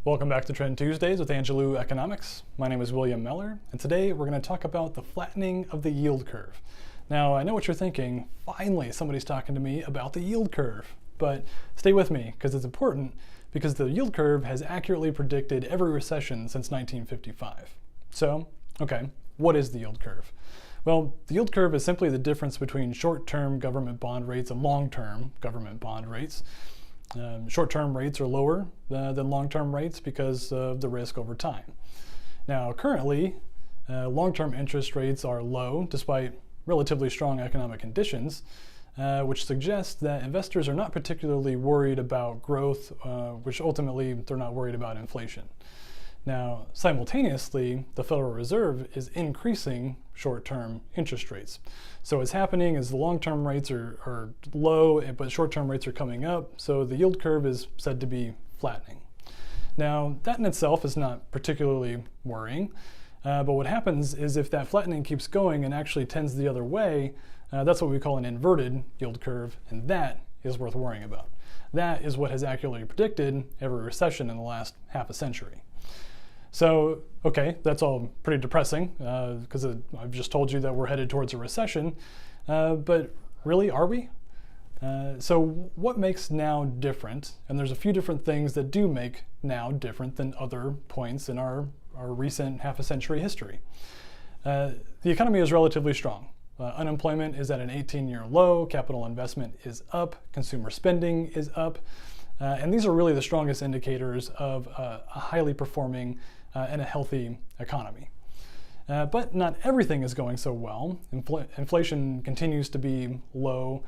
Welcome back to Trend Tuesdays with AngelouEconomics. My name is William Mellor, and today we're going to talk about the flattening of the yield curve. Now, I know what you're thinking. Finally, somebody's talking to me about the yield curve. But stay with me, because it's important, because the yield curve has accurately predicted every recession since 1955. So, okay, what is the yield curve? Well, the yield curve is simply the difference between short-term government bond rates and long-term government bond rates. Short-term rates are lower than long-term rates because of the risk over time. Now, currently, long-term interest rates are low despite relatively strong economic conditions, which suggests that investors are not particularly worried about growth, which ultimately they're not worried about inflation. Now, simultaneously, the Federal Reserve is increasing short-term interest rates. So what's happening is the long-term rates are low, but short-term rates are coming up, so the yield curve is said to be flattening. Now, that in itself is not particularly worrying, but what happens is if that flattening keeps going and actually tends the other way, that's what we call an inverted yield curve, and that is worth worrying about. That is what has accurately predicted every recession in the last half a century. So, okay, that's all pretty depressing because I've just told you that we're headed towards a recession, but really, are we? So what makes now different? And there's a few different things that do make now different than other points in our recent half a century history. The economy is relatively strong. Unemployment is at an 18-year low, capital investment is up, consumer spending is up, and these are really the strongest indicators of a highly performing and a healthy economy. But not everything is going so well. Inflation continues to be low.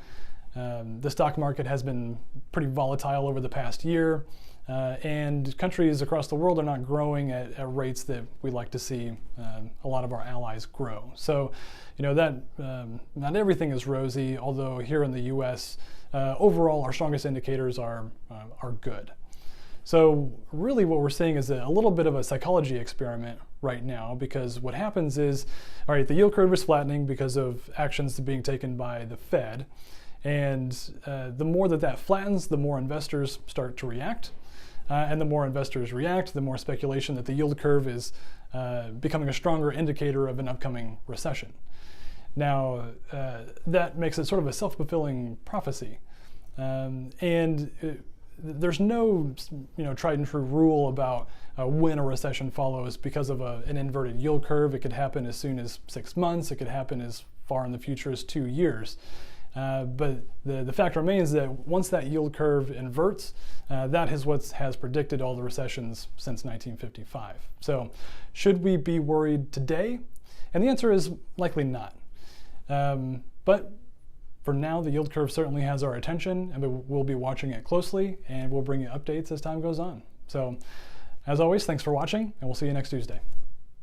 The stock market has been pretty volatile over the past year, and countries across the world are not growing at rates that we like to see a lot of our allies grow. So, you know, that not everything is rosy, although here in the US, overall our strongest indicators are good. So really what we're seeing is a little bit of a psychology experiment right now, because what happens is, all right, the yield curve is flattening because of actions being taken by the Fed. And the more that flattens, the more investors start to react. And the more investors react, the more speculation that the yield curve is becoming a stronger indicator of an upcoming recession. Now, that makes it sort of a self-fulfilling prophecy. There's no tried and true rule about when a recession follows because of an inverted yield curve. It could happen as soon as 6 months. It could happen as far in the future as 2 years. But the fact remains that once that yield curve inverts, that is what has predicted all the recessions since 1955. So should we be worried today? And the answer is likely not. But for now, the yield curve certainly has our attention, and we'll be watching it closely, and we'll bring you updates as time goes on. So as always, thanks for watching, and we'll see you next Tuesday.